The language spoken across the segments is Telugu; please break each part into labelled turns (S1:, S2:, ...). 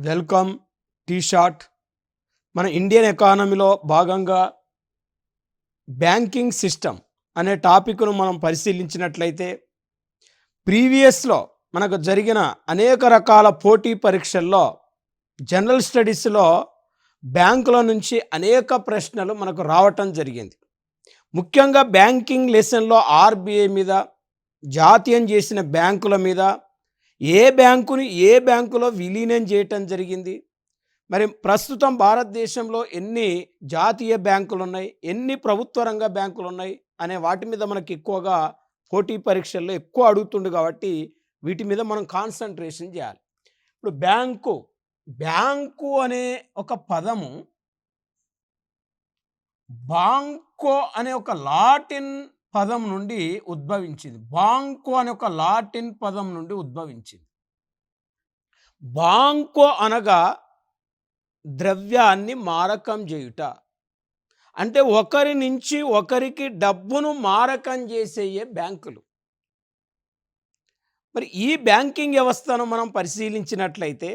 S1: Welcome tea shot. మన ఇండియన్ ఎకానమీలో భాగంగా బ్యాంకింగ్ సిస్టమ్ అనే టాపిక్ను మనం పరిశీలించినట్లయితే ప్రీవియస్లో మనకు జరిగిన అనేక రకాల పోటీ పరీక్షల్లో జనరల్ స్టడీస్లో బ్యాంకుల నుంచి అనేక ప్రశ్నలు మనకు రావటం జరిగింది. ముఖ్యంగా బ్యాంకింగ్ లెసన్లో ఆర్బీఐ మీద, జాతీయం చేసిన బ్యాంకుల మీద, ఏ బ్యాంకుని ఏ బ్యాంకులో విలీనం చేయటం జరిగింది, మరి ప్రస్తుతం భారతదేశంలో ఎన్ని జాతీయ బ్యాంకులు ఉన్నాయి, ఎన్ని ప్రభుత్వ రంగ బ్యాంకులు ఉన్నాయి అనే వాటి మీద మనకి ఎక్కువగా పోటీ పరీక్షల్లో ఎక్కువ అడుగుతుండు కాబట్టి వీటి మీద మనం కాన్సన్ట్రేషన్ చేయాలి. ఇప్పుడు బ్యాంకు అనే ఒక పదము బాంకో అనే ఒక లాటిన్ పదం నుండి ఉద్భవించింది. బాంకో అనే ఒక లాటిన్ పదం నుండి ఉద్భవించింది. బాంకో అనగా ద్రవ్యాన్ని మారకం చేయుట, అంటే ఒకరి నుంచి ఒకరికి డబ్బును మారకం చేసేయే బ్యాంకులు. మరి ఈ బ్యాంకింగ్ వ్యవస్థను మనం పరిశీలించినట్లయితే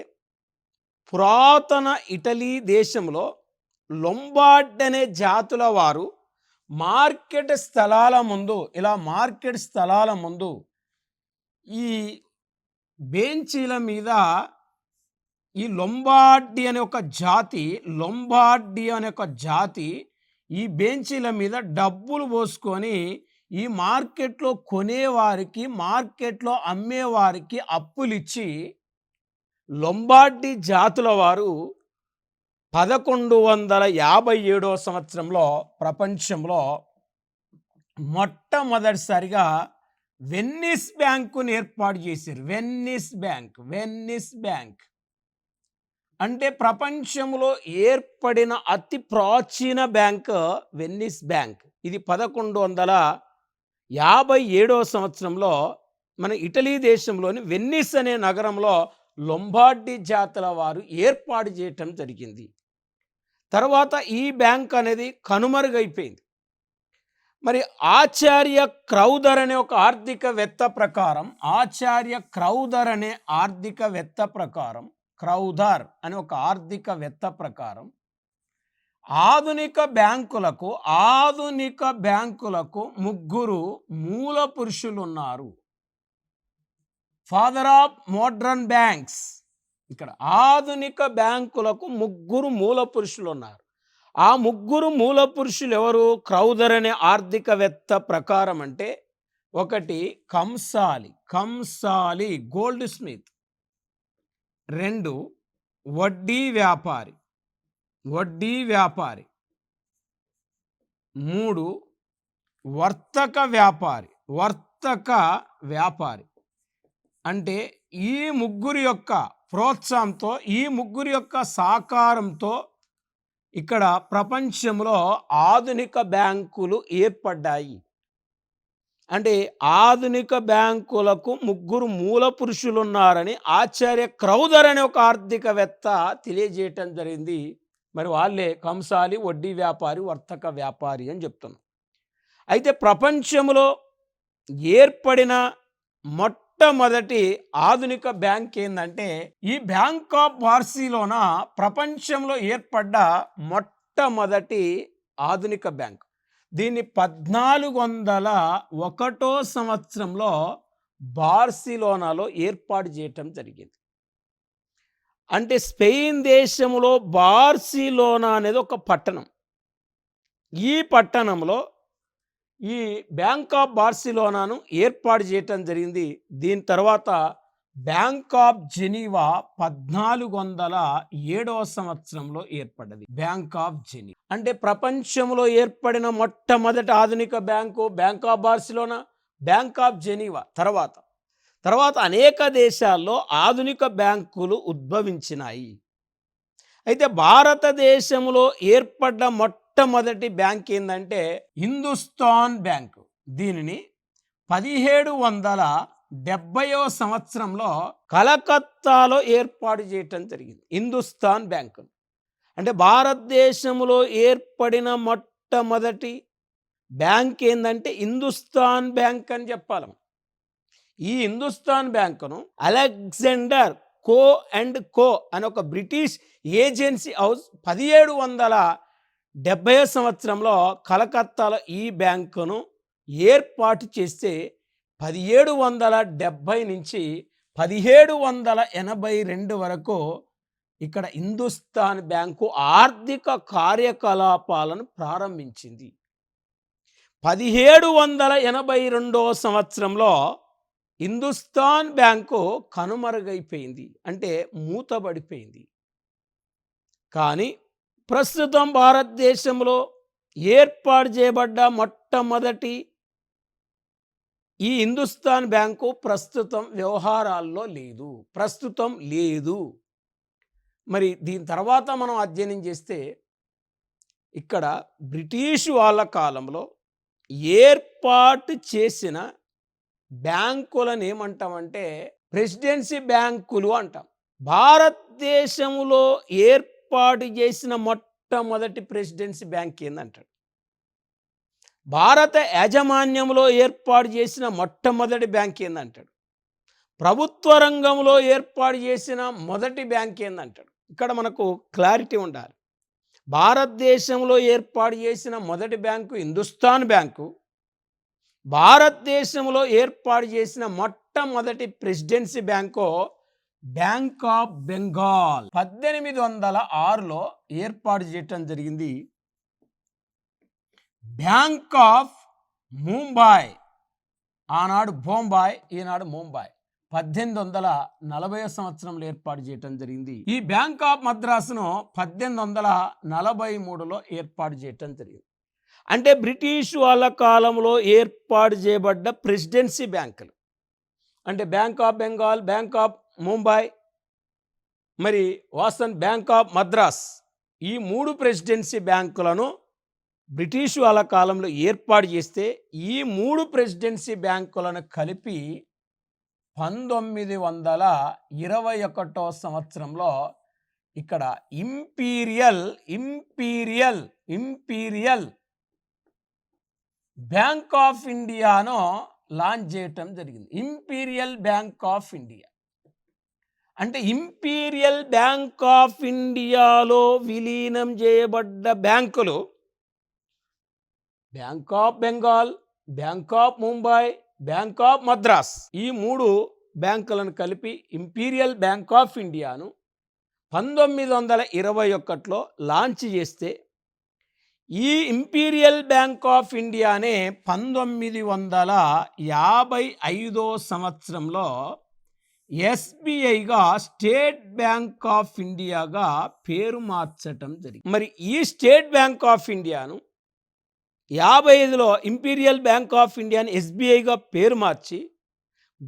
S1: పురాతన ఇటలీ దేశంలో లొంబార్డ్ అనే జాతుల వారు మార్కెట్ స్థలాల ముందు ఈ బెంచీల మీద ఈ లొంబార్డి అనే ఒక జాతి ఈ బెంచీల మీద డబ్బులు పోసుకొని ఈ మార్కెట్లో కొనేవారికి, మార్కెట్లో అమ్మేవారికి అప్పులిచ్చి లొంబార్డి జాతుల వారు 1157వ సంవత్సరంలో ప్రపంచంలో మొట్టమొదటిసారిగా వెన్నిస్ బ్యాంకుని ఏర్పాటు చేశారు. వెన్నిస్ బ్యాంక్ అంటే ప్రపంచంలో ఏర్పడిన అతి ప్రాచీన బ్యాంక్ వెన్నిస్ బ్యాంక్. ఇది 1157వ సంవత్సరంలో మన ఇటలీ దేశంలోని వెన్నిస్ అనే నగరంలో లొంబార్డి జాతుల వారు ఏర్పాటు చేయటం జరిగింది. తర్వాత ఈ బ్యాంక్ అనేది కనుమరుగైపోయింది. మరి ఆచార్య క్రౌదర్ అనే ఒక ఆర్థికవేత్త ప్రకారం ఆధునిక బ్యాంకులకు ముగ్గురు మూల పురుషులు ఉన్నారు. Father of modern banks. ఇక్కడ ఆధునిక బ్యాంకులకు ముగ్గురు మూల పురుషులు ఉన్నారు. ఆ ముగ్గురు మూల పురుషులు ఎవరు? క్రౌదర్ అనే ఆర్థికవేత్త ప్రకారం అంటే ఒకటి కంసాలి గోల్డ్ స్మిత్, 2 వడ్డీ వ్యాపారి, 3 వర్తక వ్యాపారి. అంటే ఈ ముగ్గురి యొక్క ప్రోత్సాహంతో, ఈ ముగ్గురి యొక్క సహకారంతో ఇక్కడ ప్రపంచంలో ఆధునిక బ్యాంకులు ఏర్పడ్డాయి. అంటే ఆధునిక బ్యాంకులకు ముగ్గురు మూల పురుషులు ఉన్నారని ఆచార్య క్రౌదర్ అనే ఒక ఆర్థికవేత్త తెలియజేయటం జరిగింది. మరి వాళ్ళే కంసాలి, వడ్డీ వ్యాపారి, వర్తక వ్యాపారి అని చెప్తున్నాం. అయితే ప్రపంచంలో ఏర్పడిన మొట్టమొదటి ఆధునిక బ్యాంక్ ఏంటంటే ఈ బ్యాంక్ ఆఫ్ బార్సిలోనా ప్రపంచంలో ఏర్పడ్డ మొట్టమొదటి ఆధునిక బ్యాంక్. దీన్ని 1401వ సంవత్సరంలో బార్సిలోనాలో ఏర్పాటు చేయటం జరిగింది. అంటే స్పెయిన్ దేశంలో బార్సిలోనా అనేది ఒక పట్టణం. ఈ పట్టణంలో ఈ బ్యాంక్ ఆఫ్ బార్సిలోనాను ఏర్పాటు చేయటం జరిగింది. దీని తర్వాత బ్యాంక్ ఆఫ్ జెనీవా 1407వ సంవత్సరంలో ఏర్పడ్డది. బ్యాంక్ ఆఫ్ జెనీవా అంటే ప్రపంచంలో ఏర్పడిన మొట్టమొదటి ఆధునిక bank bank of Barcelona, bank of Geneva. తర్వాత అనేక దేశాల్లో ఆధునిక బ్యాంకులు ఉద్భవించినాయి. అయితే భారతదేశంలో ఏర్పడ్డ మొట్టమొదటి బ్యాంక్ ఏంటంటే హిందుస్థాన్ బ్యాంకు. దీనిని 1770వ సంవత్సరంలో కలకత్తాలో ఏర్పాటు చేయటం జరిగింది. హిందుస్థాన్ బ్యాంకు అంటే భారతదేశంలో ఏర్పడిన మొట్టమొదటి బ్యాంక్ ఏంటంటే హిందుస్థాన్ బ్యాంక్ అని చెప్పాలి. ఈ హిందుస్థాన్ బ్యాంకును అలెగ్జాండర్ కో అండ్ కో అని ఒక బ్రిటిష్ ఏజెన్సీ హౌస్ 1770 సంవత్సరంలో కలకత్తాలో ఈ బ్యాంకును ఏర్పాటు చేస్తే 1770 నుంచి 1782 వరకు ఇక్కడ హిందుస్థాన్ బ్యాంకు ఆర్థిక కార్యకలాపాలను ప్రారంభించింది. 1782 సంవత్సరంలో హిందుస్థాన్ బ్యాంకు కనుమరుగైపోయింది, అంటే మూతబడిపోయింది. కానీ ప్రస్తుతం భారతదేశంలో ఏర్పాటు చేయబడ్డ మొట్టమొదటి ఈ హిందుస్థాన్ బ్యాంకు ప్రస్తుతం వ్యవహారాల్లో లేదు. మరి దీని తర్వాత మనం అధ్యయనం చేస్తే ఇక్కడ బ్రిటిష్ వాళ్ళ కాలంలో ఏర్పాటు చేసిన బ్యాంకులను ఏమంటామంటే ప్రెసిడెన్సీ బ్యాంకులు అంటాం. భారతదేశంలో ఏర్పాటు చేసిన మొట్టమొదటి ప్రెసిడెన్సీ బ్యాంక్ ఏందంటాడు. భారత యాజమాన్యంలో ఏర్పాటు చేసిన మొట్టమొదటి బ్యాంక్ ఏందంటాడు. ప్రభుత్వ రంగంలో ఏర్పాటు చేసిన మొదటి బ్యాంక్ ఏందంటాడు. ఇక్కడ మనకు క్లారిటీ ఉండాలి. భారతదేశంలో ఏర్పాటు చేసిన మొదటి బ్యాంకు హిందుస్థాన్ బ్యాంకు, భారతదేశంలో ఏర్పాటు చేసిన మొట్టమొదటి presidency bank bank of Bengal 1806లో ఏర్పాటు చేయటం జరిగింది. బ్యాంక్ ఆఫ్ ముంబై, ఆనాడు బొంబాయి, ఈనాడు ముంబై, 1840 సంవత్సరంలో ఏర్పాటు చేయటం జరిగింది. ఈ బ్యాంక్ ఆఫ్ మద్రాసును 1843లో ఏర్పాటు చేయటం జరిగింది. అంటే బ్రిటిష్ వాళ్ళ కాలంలో ఏర్పాటు చేయబడ్డ ప్రెసిడెన్సీ బ్యాంకులు అంటే bank of Bengal, bank of Mumbai, మరి వాసన్ బ్యాంక్ ఆఫ్ మద్రాస్, ఈ 3 ప్రెసిడెన్సీ బ్యాంకులను బ్రిటిష్ వాళ్ళ కాలంలో ఏర్పాటు చేస్తే ఈ 3 ప్రెసిడెన్సీ బ్యాంకులను కలిపి 1921 సంవత్సరంలో ఇక్కడ ఇంపీరియల్ బ్యాంక్ ఆఫ్ ఇండియాను లాంచ్ చేయటం జరిగింది. ఇంపీరియల్ బ్యాంక్ ఆఫ్ ఇండియా అంటే ఇంపీరియల్ బ్యాంక్ ఆఫ్ ఇండియాలో విలీనం చేయబడ్డ బ్యాంకులు bank of Bengal, bank of Mumbai, bank of Madras, ఈ 3 బ్యాంకులను కలిపి ఇంపీరియల్ బ్యాంక్ ఆఫ్ ఇండియాను 1921లో లాంచ్ చేస్తే ఈ ఇంపీరియల్ బ్యాంక్ ఆఫ్ ఇండియానే 1955 సంవత్సరంలో ఎస్బీఐగా స్టేట్ బ్యాంక్ ఆఫ్ ఇండియాగా పేరు మార్చటం జరిగింది. మరి ఈ స్టేట్ బ్యాంక్ ఆఫ్ ఇండియాను 55లో ఇంపీరియల్ బ్యాంక్ ఆఫ్ ఇండియాని ఎస్బీఐగా పేరు మార్చి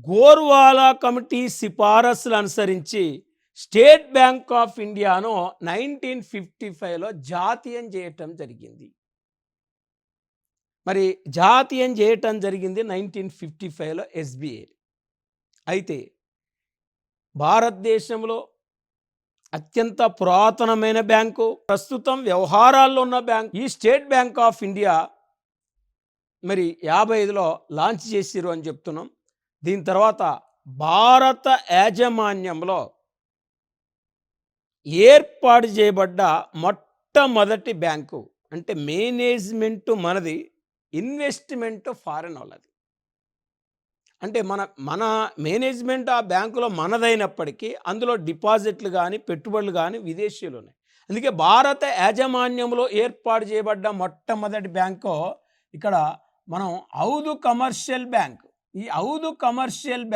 S1: గోర్వాలా కమిటీ సిఫారసులు అనుసరించి స్టేట్ బ్యాంక్ ఆఫ్ ఇండియాను 1955లో జాతీయం చేయటం జరిగింది. మరి జాతీయం చేయటం జరిగింది 1955లో ఎస్బీఐ. అయితే భారతదేశంలో అత్యంత పురాతనమైన బ్యాంకు, ప్రస్తుతం వ్యవహారాల్లో ఉన్న బ్యాంక్ ఈ స్టేట్ బ్యాంక్ ఆఫ్ ఇండియా మరి 55లో లాంచ్ చేసిరు అని చెప్తున్నాం. దీని తర్వాత భారత యాజమాన్యంలో ఏర్పాటు చేయబడ్డ మొట్టమొదటి బ్యాంకు అంటే మేనేజ్మెంటు మనది, ఇన్వెస్ట్మెంట్ ఫారెన్ వాళ్ళది. అంటే మన మేనేజ్మెంట్ ఆ బ్యాంకులో మనదైనప్పటికీ అందులో డిపాజిట్లు కానీ పెట్టుబడులు కానీ విదేశీయులు ఉన్నాయి. అందుకే భారత యాజమాన్యంలో ఏర్పాటు చేయబడ్డ మొట్టమొదటి బ్యాంకు ఇక్కడ మనం ఔదు కమర్షియల్ బ్యాంక్. ఈ ఔదు కమర్షియల్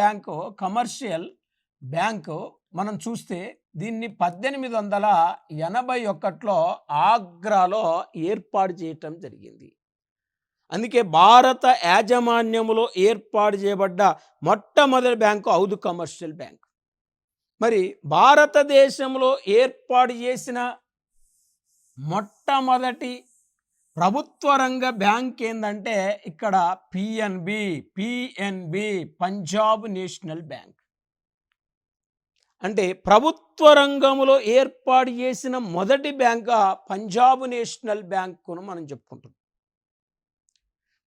S1: బ్యాంకు మనం చూస్తే దీన్ని 1881లో ఆగ్రాలో ఏర్పాటు చేయటం జరిగింది. అందుకే భారత యాజమాన్యంలో ఏర్పాటు చేయబడ్డ మొట్టమొదటి బ్యాంకు ఔదు కమర్షియల్ బ్యాంక్. మరి భారతదేశంలో ఏర్పాటు చేసిన మొట్టమొదటి ప్రభుత్వ రంగ బ్యాంక్ ఏంటంటే ఇక్కడ పిఎన్బి పంజాబ్ నేషనల్ బ్యాంక్. అంటే ప్రభుత్వ రంగంలో ఏర్పాటు చేసిన మొదటి బ్యాంక్ పంజాబ్ నేషనల్ బ్యాంకును మనం చెప్పుకుంటున్నాం.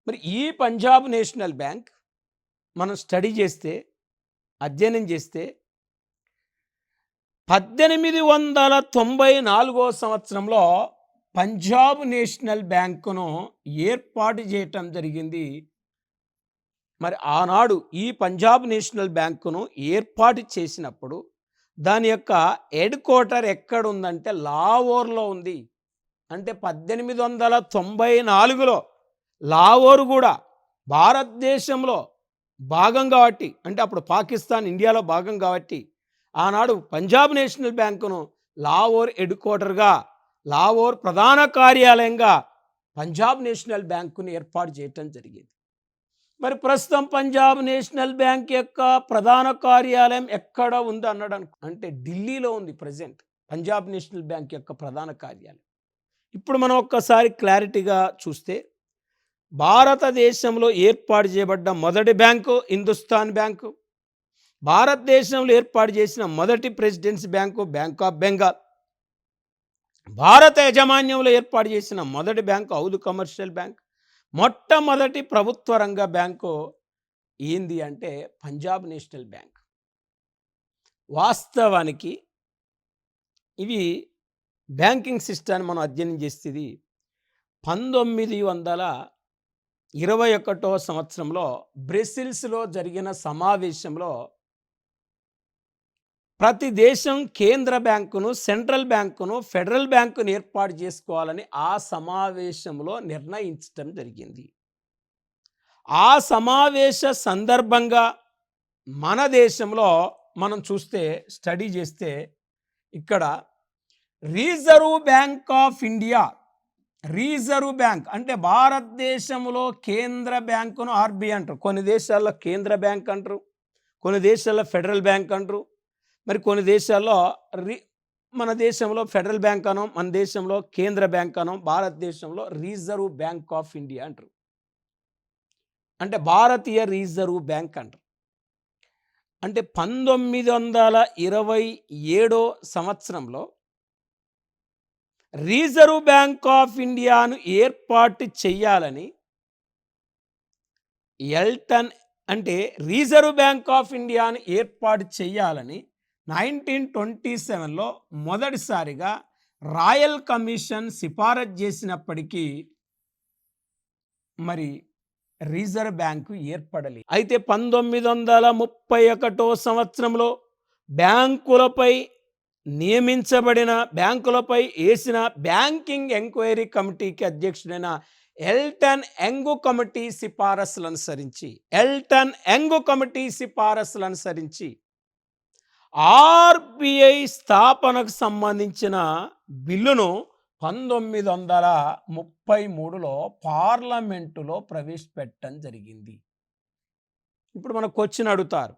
S1: మరి ఈ పంజాబ్ నేషనల్ బ్యాంక్ మనం స్టడీ చేస్తే, అధ్యయనం చేస్తే 1894 సంవత్సరంలో పంజాబ్ నేషనల్ బ్యాంకును ఏర్పాటు చేయటం జరిగింది. మరి ఆనాడు ఈ పంజాబ్ నేషనల్ బ్యాంకును ఏర్పాటు చేసినప్పుడు దాని యొక్క హెడ్ క్వార్టర్ ఎక్కడుందంటే లాహోర్లో ఉంది. అంటే 1894లో లాహోర్ కూడా భారతదేశంలో భాగం కాబట్టి, అంటే అప్పుడు పాకిస్తాన్ ఇండియాలో భాగం కాబట్టి ఆనాడు పంజాబ్ నేషనల్ బ్యాంకును లాహోర్ హెడ్ క్వార్టర్గా, లాహోర్ ప్రధాన కార్యాలయంగా పంజాబ్ నేషనల్ బ్యాంకును ఏర్పాటు చేయటం జరిగింది. మరి ప్రస్తుతం పంజాబ్ నేషనల్ బ్యాంక్ యొక్క ప్రధాన కార్యాలయం ఎక్కడ ఉంది అన్నాడు అంటే ఢిల్లీలో ఉంది ప్రజెంట్ పంజాబ్ నేషనల్ బ్యాంక్ యొక్క ప్రధాన కార్యాలయం. ఇప్పుడు మనం ఒక్కసారి క్లారిటీగా చూస్తే భారతదేశంలో ఏర్పాటు చేయబడ్డ మొదటి బ్యాంకు హిందుస్థాన్ బ్యాంకు, భారతదేశంలో ఏర్పాటు చేసిన మొదటి presidency bank bank of Bengal, భారత యాజమాన్యంలో ఏర్పాటు చేసిన మొదటి బ్యాంకు హౌదు కమర్షియల్ బ్యాంక్, మొట్టమొదటి ప్రభుత్వ రంగ బ్యాంకు ఏంది అంటే పంజాబ్ నేషనల్ బ్యాంక్. వాస్తవానికి ఇవి బ్యాంకింగ్ సిస్టాన్ని మనం అధ్యయనం చేసేది 1921 సంవత్సరంలో బ్రసిల్స్లో జరిగిన సమావేశంలో ప్రతి దేశం కేంద్ర బ్యాంకును, సెంట్రల్ బ్యాంకును, ఫెడరల్ బ్యాంకును ఏర్పాటు చేసుకోవాలని ఆ సమావేశంలో నిర్ణయించడం జరిగింది. ఆ సమావేశ సందర్భంగా మన దేశంలో మనం చూస్తే స్టడీ చేస్తే ఇక్కడ reserve bank of India, reserve bank అంటే భారతదేశంలో కేంద్ర బ్యాంకును ఆర్బీఐ అంటారు. కొన్ని దేశాల్లో కేంద్ర బ్యాంక్ అంటారు, కొన్ని దేశాల్లో ఫెడరల్ బ్యాంక్ అంటారు, మరి కొన్ని దేశాల్లో మన దేశంలో ఫెడరల్ బ్యాంక్ అనో, మన దేశంలో కేంద్ర బ్యాంక్ అనో, భారతదేశంలో రిజర్వ్ బ్యాంక్ ఆఫ్ ఇండియా అంటారు. అంటే భారతీయ రిజర్వ్ బ్యాంక్ అంటారు. అంటే 1927 సంవత్సరంలో రిజర్వ్ బ్యాంక్ ఆఫ్ ఇండియాను ఏర్పాటు చేయాలని ఎల్టన్ అంటే రిజర్వ్ బ్యాంక్ ఆఫ్ ఇండియాను ఏర్పాటు చేయాలని 1927లో మొదటిసారిగా రాయల్ కమిషన్ సిఫారసు చేసినప్పటికీ మరి రిజర్వ్ బ్యాంకు ఏర్పడలేదు. అయితే 1931 సంవత్సరంలో బ్యాంకులపై నియమించబడిన, బ్యాంకులపై వేసిన బ్యాంకింగ్ ఎంక్వైరీ కమిటీకి అధ్యక్షుడైన ఎల్టన్ యంగ్ కమిటీ సిఫారసులను అనుసరించి ఆర్బీఐ స్థాపనకు సంబంధించిన బిల్లును 1933లో పార్లమెంటులో ప్రవేశపెట్టడం జరిగింది. ఇప్పుడు మనకు క్వశ్చన్ అడుగుతారు,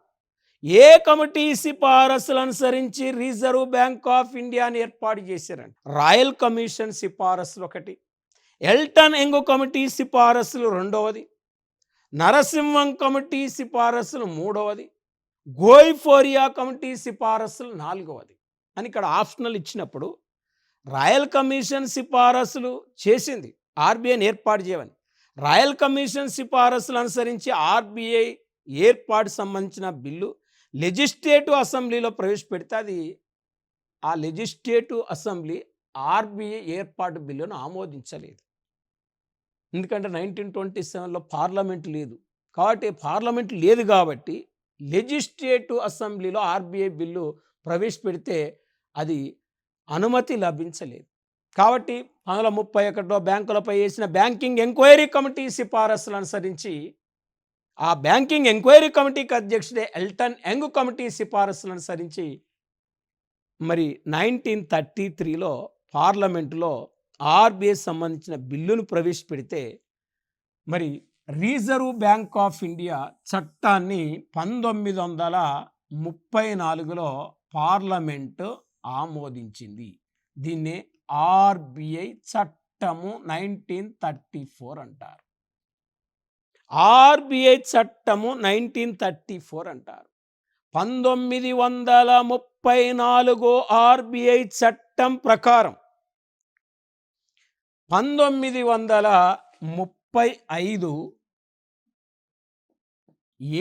S1: ఏ కమిటీ సిఫారసులు అనుసరించి రిజర్వ్ బ్యాంక్ ఆఫ్ ఇండియాని ఏర్పాటు చేశారంట? రాయల్ కమిషన్ సిఫారసులు ఒకటి, ఎల్టన్ యంగ్ కమిటీ సిఫారసులు రెండవది, నరసింహన్ కమిటీ సిఫారసులు మూడవది, గోయిఫోరియా కమిటీ సిఫారసులు నాలుగవది అని ఇక్కడ ఆప్షనల్ ఇచ్చినప్పుడు రాయల్ కమిషన్ సిఫారసులు చేసింది ఆర్బీఐని ఏర్పాటు చేయమని. రాయల్ కమిషన్ సిఫారసులు అనుసరించి ఆర్బీఐ ఏర్పాటు సంబంధించిన బిల్లు లెజిస్లేటివ్ అసెంబ్లీలో ప్రవేశపెడితే అది ఆ లెజిస్లేటివ్ అసెంబ్లీ ఆర్బీఐ ఏర్పాటు బిల్లును ఆమోదించలేదు. ఎందుకంటే 1927లో పార్లమెంట్ లేదు కాబట్టి లెజిస్లేటివ్ అసెంబ్లీలో ఆర్బీఐ బిల్లు ప్రవేశపెడితే అది అనుమతి లభించలేదు. కాబట్టి 1931లో బ్యాంకులపై వేసిన బ్యాంకింగ్ ఎంక్వైరీ కమిటీ సిఫారసులు అనుసరించి ఆ బ్యాంకింగ్ ఎంక్వైరీ కమిటీకి అధ్యక్షుడే ఎల్టన్ యంగ్ కమిటీ సిఫారసులు అనుసరించి మరి 1933లో పార్లమెంటులో ఆర్బీఐ సంబంధించిన బిల్లును ప్రవేశపెడితే మరి రిజర్వ్ బ్యాంక్ ఆఫ్ ఇండియా చట్టాన్ని 1934లో పార్లమెంటు ఆమోదించింది. దీన్నే ఆర్బీఐ చట్టము 1934 అంటారు. ఆర్బీఐ చట్టము 1934 అంటారు. 1934 ఆర్బీఐ చట్టం ప్రకారం 1935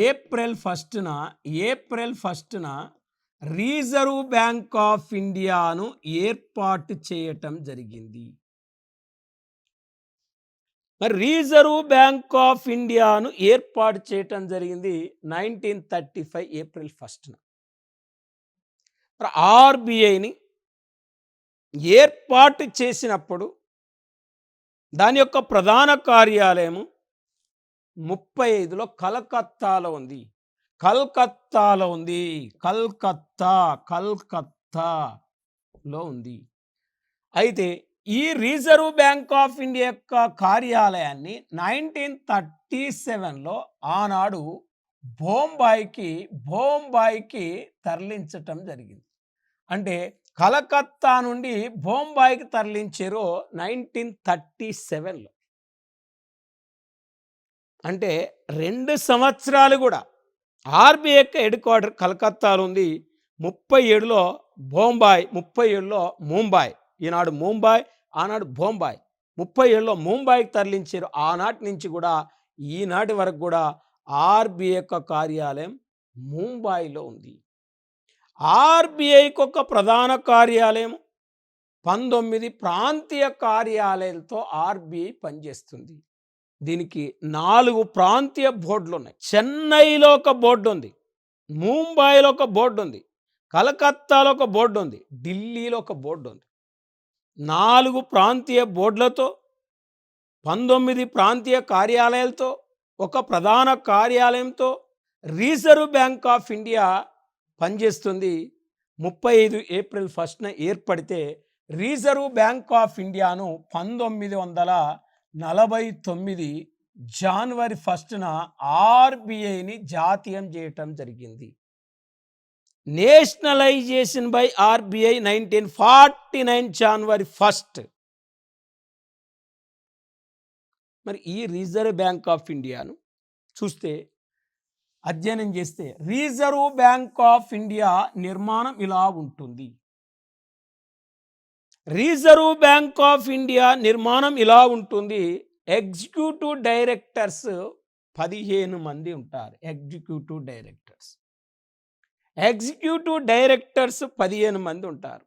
S1: ఏప్రిల్ 1న రిజర్వ్ బ్యాంక్ ఆఫ్ ఇండియాను ఏర్పాటు చేయటం జరిగింది? మరి రిజర్వ్ బ్యాంక్ ఆఫ్ ఇండియాను ఏర్పాటు చేయటం జరిగింది 1935 ఏప్రిల్ 1న. మరి ఆర్బిఐని ఏర్పాటు చేసినప్పుడు దాని యొక్క ప్రధాన కార్యాలయము 35లో కలకత్తాలో ఉంది. కలకత్తాలో ఉంది. అయితే ఈ రిజర్వ్ బ్యాంక్ ఆఫ్ ఇండియా యొక్క కార్యాలయాన్ని 1937లో ఆనాడు బొంబాయికి తరలించటం జరిగింది. అంటే కలకత్తా నుండి బొంబాయికి తరలించారు 1937లో. అంటే 2 సంవత్సరాలు కూడా ఆర్బీఐ యొక్క హెడ్ క్వార్టర్ కలకత్తాలో ఉంది. 37లో బొంబాయి, 37లో ముంబాయి. ఈనాడు ముంబాయి, ఆనాడు బొంబాయి. 37లో ముంబాయికి తరలించారు. ఆనాటి నుంచి కూడా ఈనాటి వరకు కూడా ఆర్బీఐ యొక్క కార్యాలయం ముంబాయిలో ఉంది. ఆర్బీఐకి ఒక ప్రధాన కార్యాలయం, 19 ప్రాంతీయ కార్యాలయాలతో ఆర్బీఐ పనిచేస్తుంది. దీనికి 4 ప్రాంతీయ బోర్డులు ఉన్నాయి. చెన్నైలో ఒక బోర్డు ఉంది, ముంబాయిలో ఒక బోర్డు ఉంది, కలకత్తాలో ఒక బోర్డు ఉంది, ఢిల్లీలో ఒక బోర్డు ఉంది. 4 ప్రాంతీయ బోర్డులతో 19 ప్రాంతీయ కార్యాలయాలతో ఒక ప్రధాన కార్యాలయంతో రిజర్వ్ బ్యాంక్ ఆఫ్ ఇండియా పనిచేస్తుంది. 35 ఏప్రిల్ 1న ఏర్పడితే రిజర్వ్ బ్యాంక్ ఆఫ్ ఇండియాను 1949 జనవరి 1న ఆర్బీఐని జాతీయం చేయటం జరిగింది. నేషనలైజేషన్ బై ఆర్బీఐ 1949 జనవరి 1. మరి ఈ రిజర్వ్ బ్యాంక్ ఆఫ్ ఇండియాను చూస్తే, అధ్యయనం చేస్తే రిజర్వ్ బ్యాంక్ ఆఫ్ ఇండియా నిర్మాణం ఇలా ఉంటుంది. రిజర్వ్ బ్యాంక్ ఆఫ్ ఇండియా నిర్మాణం ఇలా ఉంటుంది. ఎగ్జిక్యూటివ్ డైరెక్టర్స్ 15 మంది ఉంటారు. ఎగ్జిక్యూటివ్ డైరెక్టర్స్ 15 మంది ఉంటారు.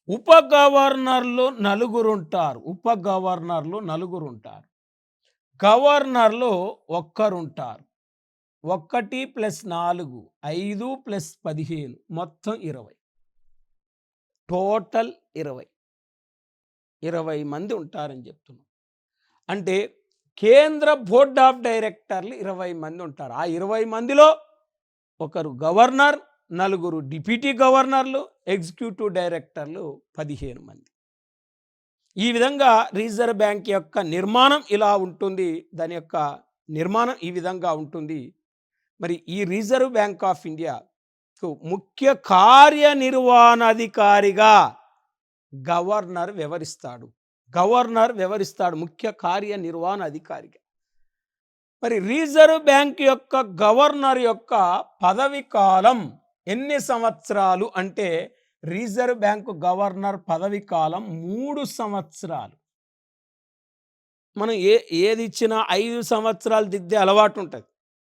S1: ఉప గవర్నర్లు 4 ఉంటారు. గవర్నర్లు 1 ఉంటారు. 1 + 4 5 + 15 మొత్తం 20. టోటల్ 20 మంది ఉంటారని చెప్తున్నాం. అంటే కేంద్ర బోర్డ్ ఆఫ్ డైరెక్టర్లు 20 మంది ఉంటారు. ఆ 20 మందిలో ఒకరు గవర్నర్, 4 డిప్యూటీ గవర్నర్లు, ఎగ్జిక్యూటివ్ డైరెక్టర్లు 15 మంది. ఈ విధంగా రిజర్వ్ బ్యాంక్ యొక్క నిర్మాణం ఇలా ఉంటుంది. దాని యొక్క నిర్మాణం ఈ విధంగా ఉంటుంది. మరి ఈ రిజర్వ్ బ్యాంక్ ఆఫ్ ఇండియాకు ముఖ్య కార్యనిర్వహణాధికారిగా గవర్నర్ వ్యవహరిస్తాడు. ముఖ్య కార్యనిర్వహణాధికారిగా. మరి రిజర్వ్ బ్యాంక్ యొక్క గవర్నర్ యొక్క పదవి కాలం ఎన్ని సంవత్సరాలు అంటే, రిజర్వ్ బ్యాంకు గవర్నర్ పదవి కాలం 3 సంవత్సరాలు. మనం ఏది ఇచ్చినా 5 సంవత్సరాలు దిద్దే అలవాటు ఉంటుంది.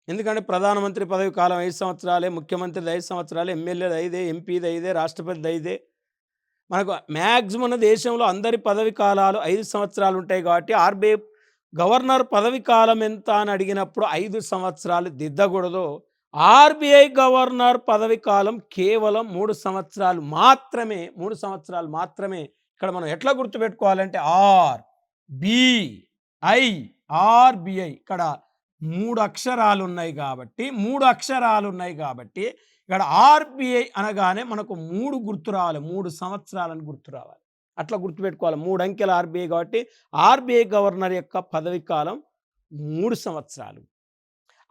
S1: ఎందుకంటే ప్రధానమంత్రి పదవి కాలం 5 సంవత్సరాలే, ముఖ్యమంత్రిది 5 సంవత్సరాలే, ఎమ్మెల్యేది 5, ఎంపీది 5, రాష్ట్రపతిది 5. మనకు మ్యాక్సిమం దేశంలో అందరి పదవి కాలాలు 5 సంవత్సరాలు ఉంటాయి. కాబట్టి ఆర్బీఐ గవర్నర్ పదవి కాలం ఎంత అని అడిగినప్పుడు 5 సంవత్సరాలు దిద్దకూడదు. ఆర్బీఐ గవర్నర్ పదవి కాలం కేవలం 3 సంవత్సరాలు మాత్రమే. ఇక్కడ మనం ఎట్లా గుర్తుపెట్టుకోవాలంటే ఆర్బీఐ ఇక్కడ 3 అక్షరాలు ఉన్నాయి కాబట్టి ఇక్కడ ఆర్బీఐ అనగానే మనకు 3 గుర్తు రావాలి, 3 సంవత్సరాలని గుర్తు రావాలి. అట్లా గుర్తుపెట్టుకోవాలి. 3 అంకెల ఆర్బీఐ కాబట్టి ఆర్బీఐ గవర్నర్ యొక్క పదవి కాలం 3 సంవత్సరాలు.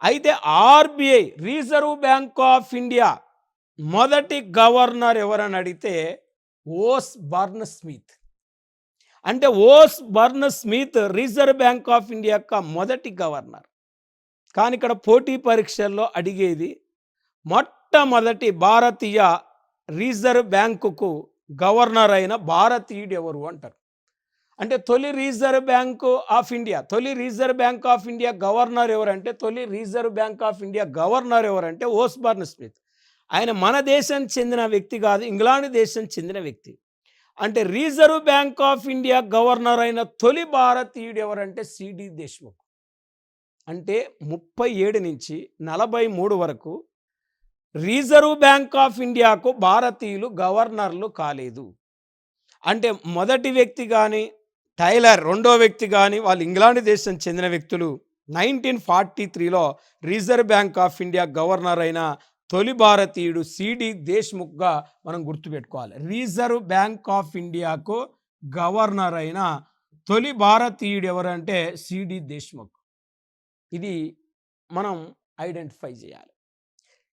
S1: అయితే RBI reserve bank of India మొదటి గవర్నర్ ఎవరని అడిగితే ఓస్బర్న్ స్మిత్. అంటే Osborne Smith reserve bank of India యొక్క మొదటి గవర్నర్. కానీ ఇక్కడ పోటీ పరీక్షల్లో అడిగేది మొట్టమొదటి భారతీయ రిజర్వ్ బ్యాంకుకు గవర్నర్ అయిన భారతీయుడు ఎవరు అంటారు. అంటే తొలి reserve bank of India governor ఎవరంటే ఓస్బర్న్ స్మిత్. ఆయన మన దేశం చెందిన వ్యక్తి కాదు, ఇంగ్లాండ్ దేశం చెందిన వ్యక్తి. అంటే reserve bank of India governor అయిన తొలి భారతీయుడు ఎవరంటే సిడి దేశ్ముఖ్. అంటే 37 నుంచి 43 వరకు రిజర్వ్ బ్యాంక్ ఆఫ్ ఇండియాకు భారతీయులు గవర్నర్లు కాలేదు. అంటే మొదటి వ్యక్తి కానీ టైలర్ రెండో వ్యక్తి కానీ వాళ్ళు ఇంగ్లాండ్ దేశం చెందిన వ్యక్తులు. 1943లో reserve bank of India governor అయిన తొలి భారతీయుడు సిడి దేశ్ముఖ్గా మనం గుర్తుపెట్టుకోవాలి. రిజర్వ్ బ్యాంక్ ఆఫ్ ఇండియాకు గవర్నర్ అయిన తొలి భారతీయుడు ఎవరంటే సిడి దేశ్ముఖ్. ఇది మనం ఐడెంటిఫై చేయాలి.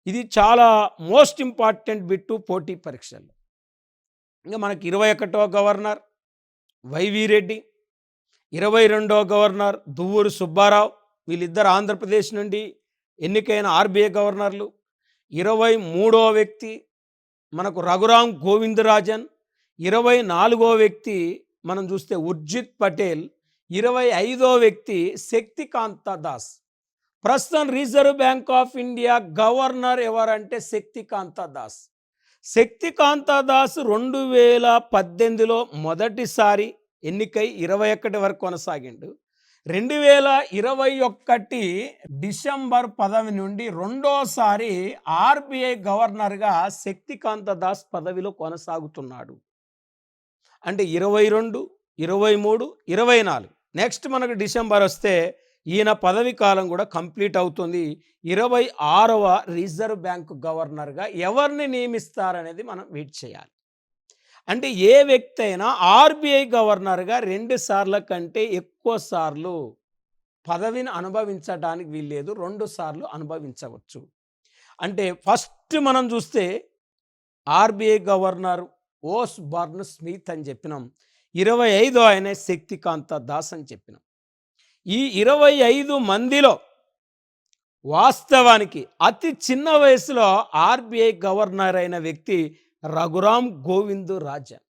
S1: ఇది చాలా మోస్ట్ ఇంపార్టెంట్ బిట్టు పోటీ పరీక్షల్లో. ఇంకా మనకి 21వ గవర్నర్ వైవి రెడ్డి, 22వ గవర్నర్ దువ్వూరు సుబ్బారావు. వీళ్ళిద్దరు ఆంధ్రప్రదేశ్ నుండి ఎన్నికైన ఆర్బీఐ గవర్నర్లు. 23వ వ్యక్తి మనకు రఘురామ్ గోవిందరాజన్. 24వ వ్యక్తి మనం చూస్తే ఉర్జిత్ పటేల్. 25వ వ్యక్తి శక్తికాంత దాస్. ప్రస్తుతం reserve bank of India governor ఎవరంటే శక్తికాంత దాస్. శక్తికాంత దాస్ 2018లో మొదటిసారి ఎన్నికై 21 వరకు కొనసాగిండు. 2021 డిసెంబర్ 10 నుండి రెండోసారి ఆర్బీఐ గవర్నర్గా శక్తికాంత దాస్ పదవిలో కొనసాగుతున్నాడు. అంటే 22, 23, 24 నెక్స్ట్ మనకు డిసెంబర్ వస్తే ఈయన పదవి కాలం కూడా కంప్లీట్ అవుతుంది. 26వ రిజర్వ్ బ్యాంక్ గవర్నర్గా ఎవరిని నియమిస్తారనేది మనం వెయిట్ చేయాలి. అంటే ఏ వ్యక్తి అయినా ఆర్బీఐ గవర్నర్గా 2 సార్ల కంటే ఎక్కువ సార్లు పదవిని అనుభవించడానికి వీల్లేదు, 2 సార్లు అనుభవించవచ్చు. అంటే ఫస్ట్ మనం చూస్తే ఆర్బీఐ గవర్నర్ ఓస్ బర్న్ స్మిత్ అని చెప్పినాం. 25 ఆయన శక్తికాంత దాస్ అని చెప్పినాం. ఈ 25 మందిలో వాస్తవానికి అతి చిన్న వయసులో ఆర్బీఐ గవర్నర్ అయిన వ్యక్తి రఘురామ్ గోవిందరాజన్.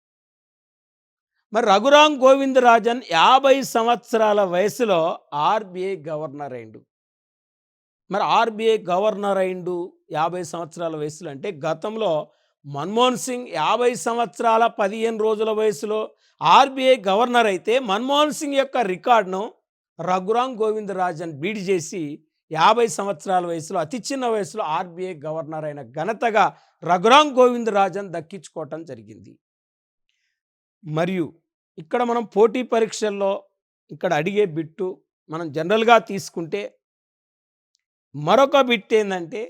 S1: మరి రఘురామ్ గోవిందరాజన్ 50 సంవత్సరాల వయసులో ఆర్బీఐ గవర్నర్ అయిండు. మరి ఆర్బీఐ గవర్నర్ అయిండు 50 సంవత్సరాల వయసులో అంటే గతంలో మన్మోహన్ సింగ్ 50 సంవత్సరాల 15 రోజుల వయసులో ఆర్బీఐ గవర్నర్ అయితే మన్మోహన్ సింగ్ యొక్క రికార్డును రఘురామ్ గోవిందరాజన్ బీట్ చేసి 50 సంవత్సరాల వయసులో అతి చిన్న వయసులో ఆర్బీఐ గవర్నర్ అయిన ఘనతగా రఘురామ్ గోవిందరాజన్ దక్కించుకోవటం జరిగింది. మరియు ఇక్కడ మనం పోటీ పరీక్షల్లో ఇక్కడ అడిగే బిట్టు మనం జనరల్గా తీసుకుంటే మరొక బిట్ ఏంటంటే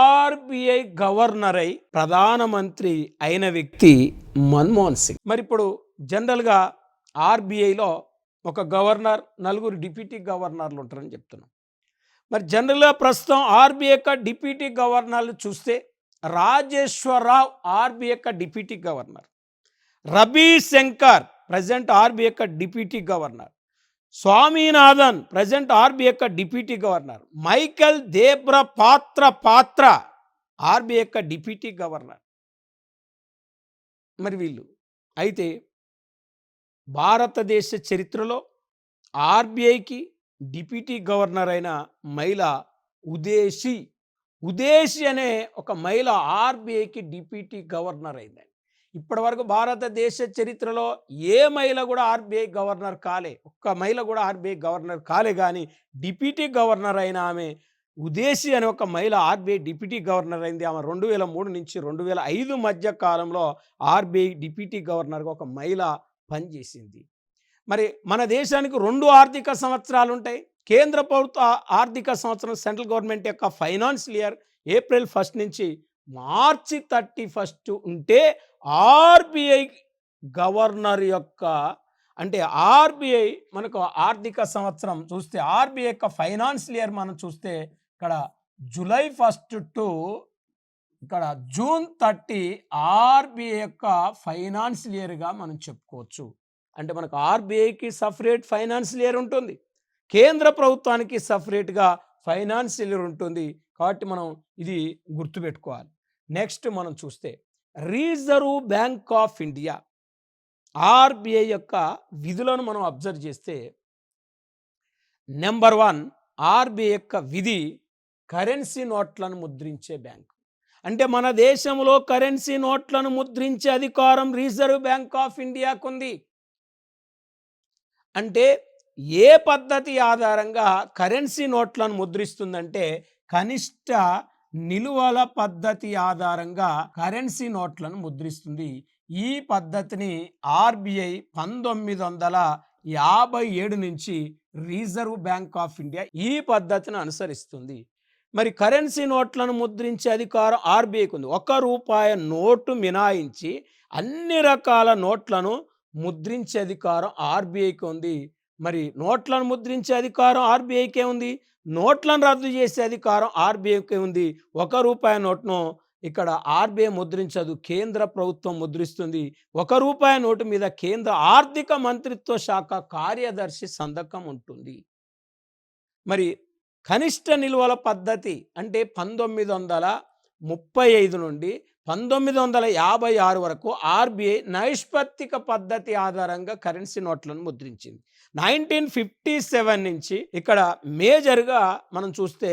S1: ఆర్బీఐ గవర్నర్ అయి ప్రధానమంత్రి అయిన వ్యక్తి మన్మోహన్ సింగ్. మరి ఇప్పుడు జనరల్గా ఆర్బీఐలో ఒక గవర్నర్, 4 డిప్యూటీ గవర్నర్లు ఉంటారని చెప్తున్నాం. మరి జనరల్గా ప్రస్తుతం ఆర్బీఐ యొక్క డిప్యూటీ గవర్నర్లు చూస్తే రాజేశ్వరరావు ఆర్బీఐ యొక్క deputy governor, Ravi Shankar present RBI యొక్క deputy governor, Swaminathan present RBI యొక్క deputy governor, Michael Debabrata Patra RBI యొక్క డిప్యూటీ గవర్నర్. మరి వీళ్ళు అయితే భారతదేశ చరిత్రలో ఆర్బీఐకి డిప్యూటీ గవర్నర్ అయిన మహిళ ఉదేశి అనే ఒక మహిళ ఆర్బీఐకి డిప్యూటీ గవర్నర్ అయిందండి. ఇప్పటి వరకు భారతదేశ చరిత్రలో ఏ మహిళ కూడా ఆర్బీఐ గవర్నర్ కాలే, ఒక్క మహిళ కూడా ఆర్బీఐ గవర్నర్ కాలే. కానీ డిప్యూటీ గవర్నర్ అయిన ఆమె ఉదేశి అనే ఒక మహిళ ఆర్బీఐ డిప్యూటీ గవర్నర్ అయింది. ఆమె 2003 నుంచి 2005 మధ్య కాలంలో ఆర్బీఐ డిప్యూటీ గవర్నర్గా ఒక మహిళ పనిచేసింది. మరి మన దేశానికి 2 ఆర్థిక సంవత్సరాలు ఉంటాయి. కేంద్ర ప్రభుత్వ ఆర్థిక సంవత్సరం సెంట్రల్ గవర్నమెంట్ యొక్క ఫైనాన్షియల్ ఇయర్ ఏప్రిల్ 1 నుంచి మార్చి 31 ఉంటే ఆర్బీఐ గవర్నర్ యొక్క అంటే ఆర్బీఐ మనకు ఆర్థిక సంవత్సరం చూస్తే ఆర్బీఐ యొక్క ఫైనాన్షియల్ ఇయర్ మనం చూస్తే ఇక్కడ జూలై 1 టు ఇక్కడ జూన్ 30 ఆర్బీఐ యొక్క ఫైనాన్షియల్ ఇయర్గా మనం చెప్పుకోవచ్చు. అంటే మనకు ఆర్బీఐకి సపరేట్ ఫైనాన్షియల్ ఇయర్ ఉంటుంది, కేంద్ర ప్రభుత్వానికి సపరేట్గా ఫైనాన్షియల్ ఇయర్ ఉంటుంది. కాబట్టి మనం ఇది గుర్తుపెట్టుకోవాలి. నెక్స్ట్ మనం చూస్తే reserve bank of India RBI యొక్క విధులను మనం అబ్జర్వ్ చేస్తే నెంబర్ 1 ఆర్బీఐ యొక్క విధి కరెన్సీ నోట్లను ముద్రించే బ్యాంకు. అంటే మన దేశంలో కరెన్సీ నోట్లను ముద్రించే అధికారం రిజర్వ్ బ్యాంక్ ఆఫ్ ఇండియాకుంది. అంటే ఏ పద్ధతి ఆధారంగా కరెన్సీ నోట్లను ముద్రిస్తుందంటే కనిష్ట నిలువల పద్ధతి ఆధారంగా కరెన్సీ నోట్లను ముద్రిస్తుంది. ఈ పద్ధతిని ఆర్బిఐ 1957 నుంచి రిజర్వ్ బ్యాంక్ ఆఫ్ ఇండియా ఈ పద్ధతిని అనుసరిస్తుంది. మరి కరెన్సీ నోట్లను ముద్రించే అధికారం ఆర్బిఐకి ఉంది. ₹1 నోటు మినాయించి అన్ని రకాల నోట్లను ముద్రించే అధికారం ఆర్బిఐకి ఉంది. మరి నోట్లను ముద్రించే అధికారం ఆర్బిఐకే ఉంది, నోట్లను రద్దు చేసే అధికారం ఆర్బిఐకే ఉంది. ₹1 నోట్ను ఇక్కడ ఆర్బిఐ ముద్రించదు, కేంద్ర ప్రభుత్వం ముద్రిస్తుంది. ₹1 నోటు మీద కేంద్ర ఆర్థిక మంత్రిత్వ శాఖ కార్యదర్శి సంతకం ఉంటుంది. మరి కనిష్ట నిల్వల పద్ధతి అంటే 1935 నుండి 1956 వరకు ఆర్బిఐ నైష్పత్తిక పద్ధతి ఆధారంగా కరెన్సీ నోట్లను ముద్రించింది. 1957 నుంచి ఇక్కడ మేజర్గా మనం చూస్తే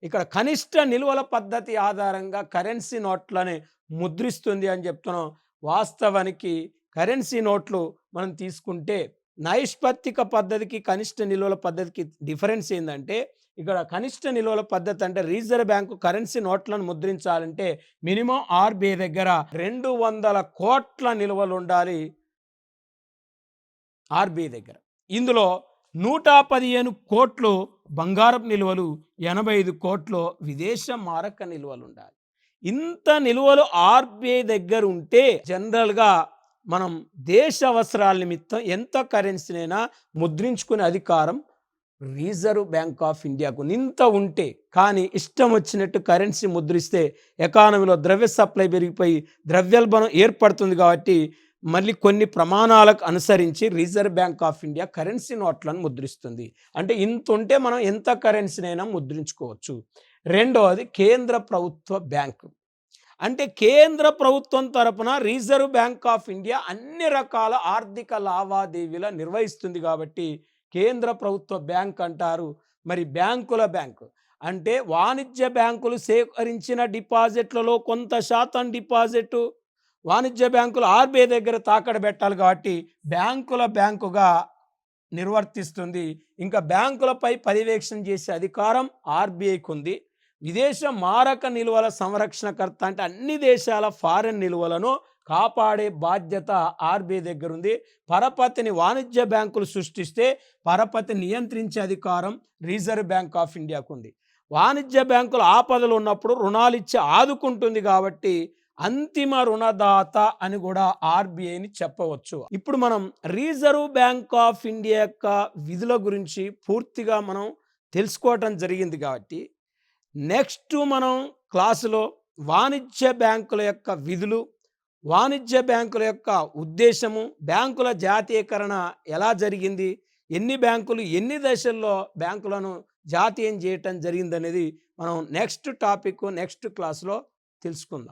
S1: ఇక్కడ కనిష్ట నిల్వల పద్ధతి ఆధారంగా కరెన్సీ నోట్లని ముద్రిస్తుంది అని చెప్తున్నాం. వాస్తవానికి కరెన్సీ నోట్లు మనం తీసుకుంటే నైష్పత్తిక పద్ధతికి కనిష్ట నిల్వల పద్ధతికి డిఫరెన్స్ ఏంటంటే ఇక్కడ కనిష్ట నిల్వల పద్ధతి అంటే రిజర్వ్ బ్యాంకు కరెన్సీ నోట్లను ముద్రించాలంటే మినిమం ఆర్బిఐ దగ్గర 200 కోట్ల నిల్వలు ఉండాలి ఆర్బిఐ దగ్గర. ఇందులో 115 కోట్లు బంగారపు నిల్వలు, 85 కోట్లు విదేశ మారక నిల్వలు ఉండాలి. ఇంత నిల్వలు ఆర్బిఐ దగ్గర ఉంటే జనరల్గా మనం దేశ అవసరాల నిమిత్తం ఎంత కరెన్సీనైనా ముద్రించుకునే అధికారం రిజర్వ్ బ్యాంక్ ఆఫ్ ఇండియాకు ఇంత ఉంటే. కానీ ఇష్టం వచ్చినట్టు కరెన్సీ ముద్రిస్తే ఎకానమీలో ద్రవ్య సప్లై పెరిగిపోయి ద్రవ్యోల్బణం ఏర్పడుతుంది. కాబట్టి మళ్ళీ కొన్ని ప్రమాణాలకు అనుసరించి reserve bank of India currency నోట్లను ముద్రిస్తుంది. అంటే ఇంత ఉంటే మనం ఎంత కరెన్సీనైనా ముద్రించుకోవచ్చు. రెండవది కేంద్ర ప్రభుత్వ బ్యాంకు. అంటే కేంద్ర ప్రభుత్వం తరపున రిజర్వ్ బ్యాంక్ ఆఫ్ ఇండియా అన్ని రకాల ఆర్థిక లావాదేవీల నిర్వహిస్తుంది కాబట్టి కేంద్ర ప్రభుత్వ బ్యాంక్ అంటారు. మరి బ్యాంకుల బ్యాంకు అంటే వాణిజ్య బ్యాంకులు సేకరించిన డిపాజిట్లలో కొంత శాతం డిపాజిట్ వాణిజ్య బ్యాంకులు ఆర్బిఐ దగ్గర తాకడ పెట్టాలి కాబట్టి బ్యాంకుల బ్యాంకుగా నిర్వర్తిస్తుంది. ఇంకా బ్యాంకులపై పర్యవేక్షణ చేసే అధికారం ఆర్బిఐకి ఉంది. విదేశ మారక నిల్వల సంరక్షణకర్త అంటే అన్ని దేశాల ఫారెన్ నిల్వలను కాపాడే బాధ్యత ఆర్బిఐ దగ్గర ఉంది. పరపతిని వాణిజ్య బ్యాంకులు సృష్టిస్తే పరపతి నియంత్రించే అధికారం రిజర్వ్ బ్యాంక్ ఆఫ్ ఇండియాకు ఉంది. వాణిజ్య బ్యాంకులు ఆపదలు ఉన్నప్పుడు రుణాలు ఇచ్చి ఆదుకుంటుంది కాబట్టి అంతిమ రుణదాత అని కూడా ఆర్బిఐని చెప్పవచ్చు. ఇప్పుడు మనం రిజర్వ్ బ్యాంక్ ఆఫ్ ఇండియా యొక్క విధుల గురించి పూర్తిగా మనం తెలుసుకోవటం జరిగింది. కాబట్టి నెక్స్ట్ మనం క్లాసులో వాణిజ్య బ్యాంకుల యొక్క విధులు, వాణిజ్య బ్యాంకుల యొక్క ఉద్దేశము, బ్యాంకుల జాతీయకరణ ఎలా జరిగింది, ఎన్ని బ్యాంకులు ఎన్ని దశల్లో బ్యాంకులను జాతీయం చేయటం జరిగిందనేది మనం నెక్స్ట్ టాపిక్ నెక్స్ట్ క్లాసులో తెలుసుకుందాం.